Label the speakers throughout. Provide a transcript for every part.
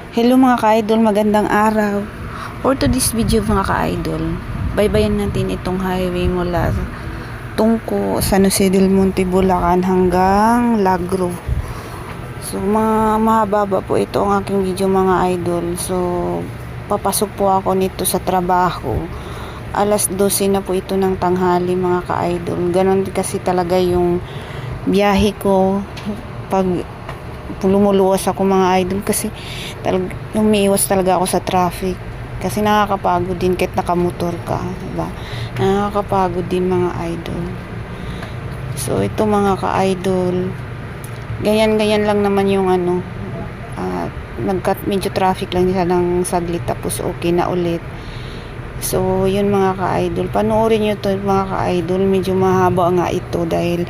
Speaker 1: Hello mga ka-idol, magandang araw. For today's video mga ka-idol, baybayan natin itong highway mula Tungko, San Jose del Monte, Bulacan hanggang Lagro. So mahaba po ito ang aking video mga idol. So papasok po ako nito sa trabaho. Alas 12 na po ito ng tanghali mga ka-idol. Ganon kasi talaga yung biyahe ko pag lumuluwas ako mga idol, kasi umiiwas talaga ako sa traffic kasi nakakapagod din kahit nakamotor ka, diba? Nakakapagod din mga idol. So ito mga ka-idol, ganyan lang naman yung medyo traffic lang siya ng saglit tapos okay na ulit. So yun mga ka-idol, panoorin nyo to mga ka-idol, medyo mahaba nga ito dahil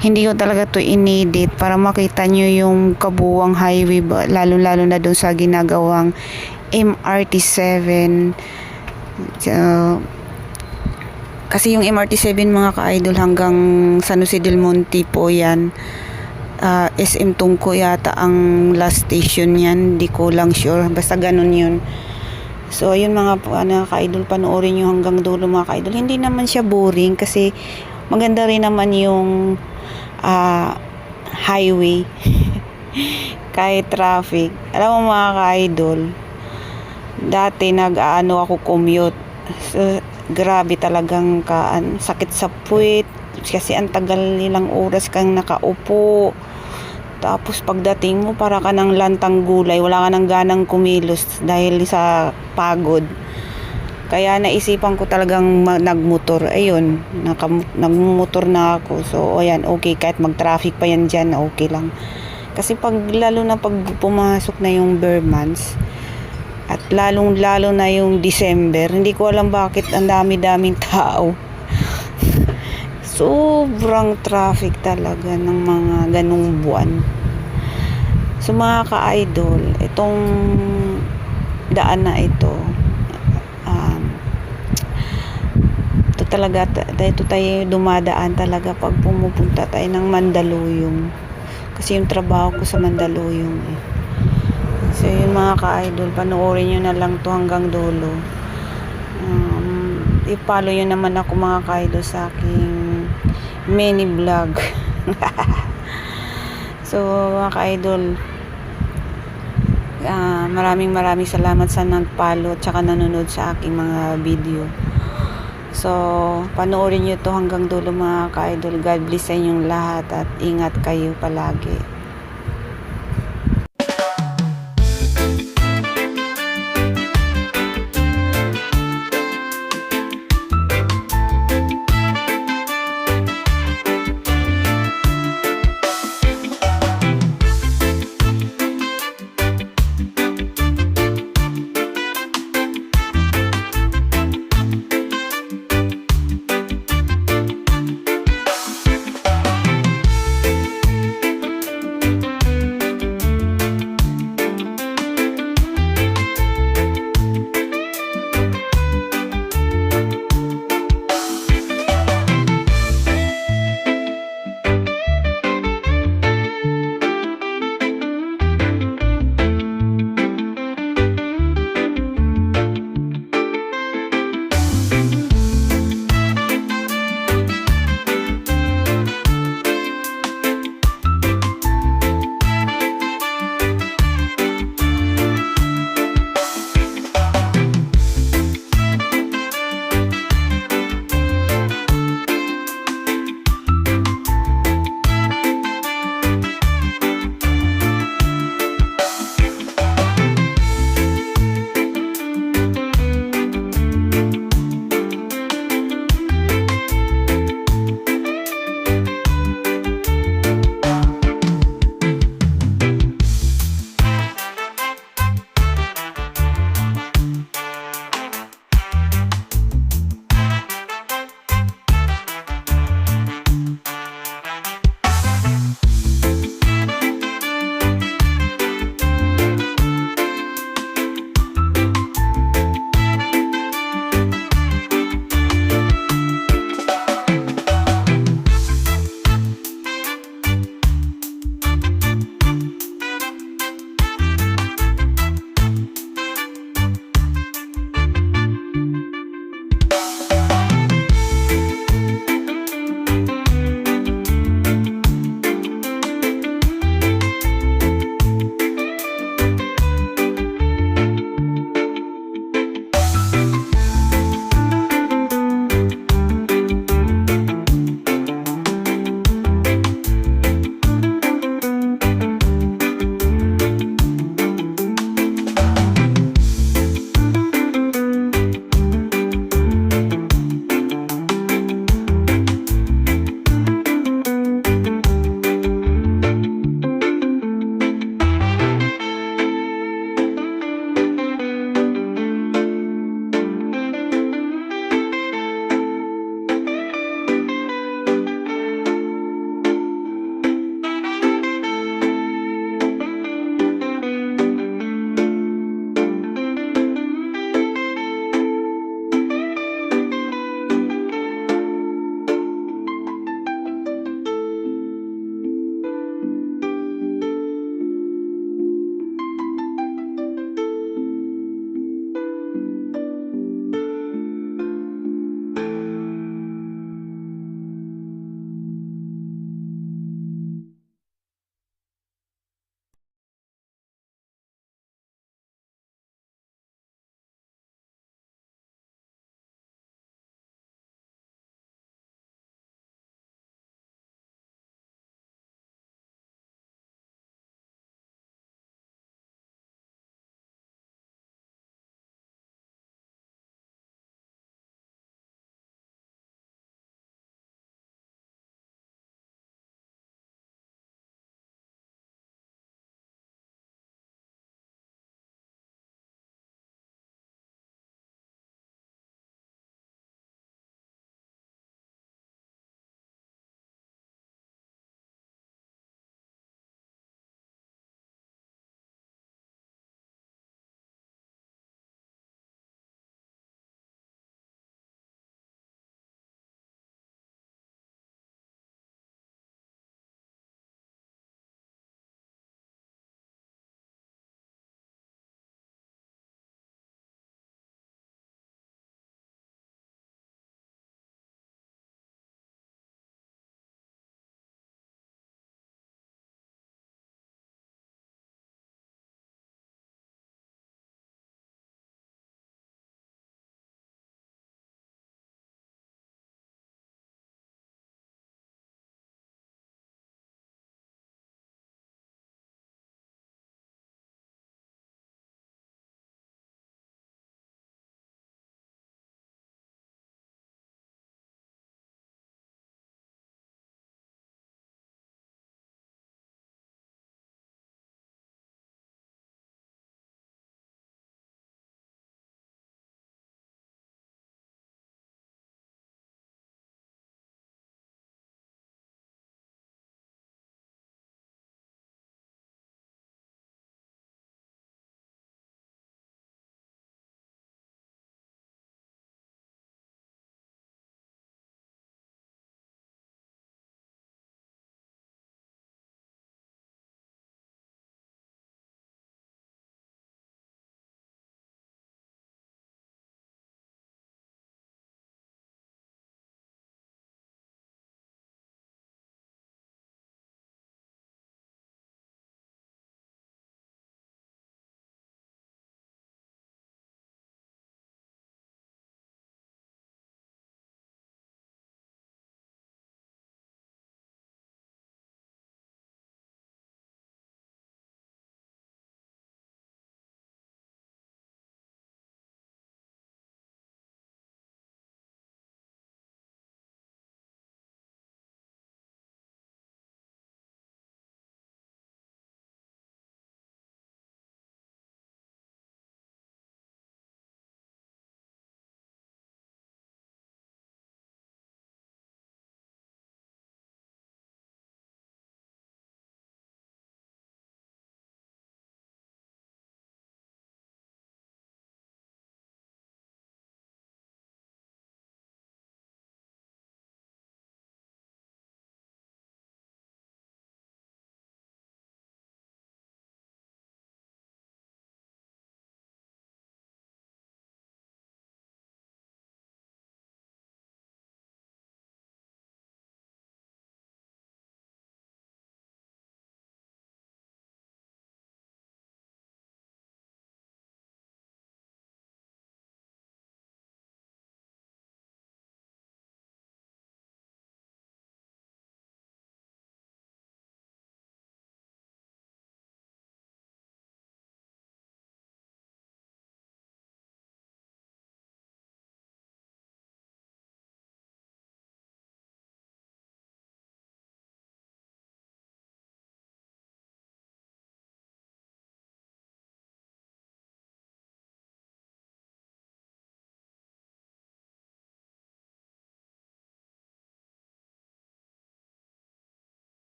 Speaker 1: hindi ko talaga to inedit para makita nyo yung kabuwang highway, lalo na doon sa ginagawang MRT7. Kasi yung MRT7 mga ka-idol hanggang San Jose del Monte po yan. SM Tungko yata ang last station yan, di ko lang sure, basta ganun yun. So ayun mga ka-idol, panoorin nyo hanggang dulo mga ka-idol. Hindi naman siya boring kasi maganda rin naman yung highway kahit traffic. Alam mo mga ka-idol, dati ako commute, so, grabe talagang sakit sa puwit kasi ang tagal nilang oras kang nakaupo, tapos pagdating mo para ka ng lantang gulay, wala ka ng ganang kumilos dahil sa pagod. Kaya naisipan ko talagang nagmotor. Ayun, nagmotor na ako. So, ayan, okay. Kahit mag-traffic pa yan dyan, okay lang. Kasi lalo na pag pumasok na yung bare months, at lalo na yung December, hindi ko alam bakit ang dami-daming tao. Sobrang traffic talaga ng mga ganung buwan. So, mga ka-idol, itong daan na ito, talaga dito tayo dumadaan talaga pag pumupunta tayo ng Mandaluyong, kasi yung trabaho ko sa Mandaluyong So yun mga ka-idol, panoorin nyo na lang to hanggang dulo. I-follow nyo naman ako mga ka-idol sa aking mini vlog. So mga ka-idol, maraming salamat sa nag-follow at saka nanonood sa aking mga video. So, panoorin nyo to hanggang dulo mga ka-idol. God bless sa inyong lahat at ingat kayo palagi.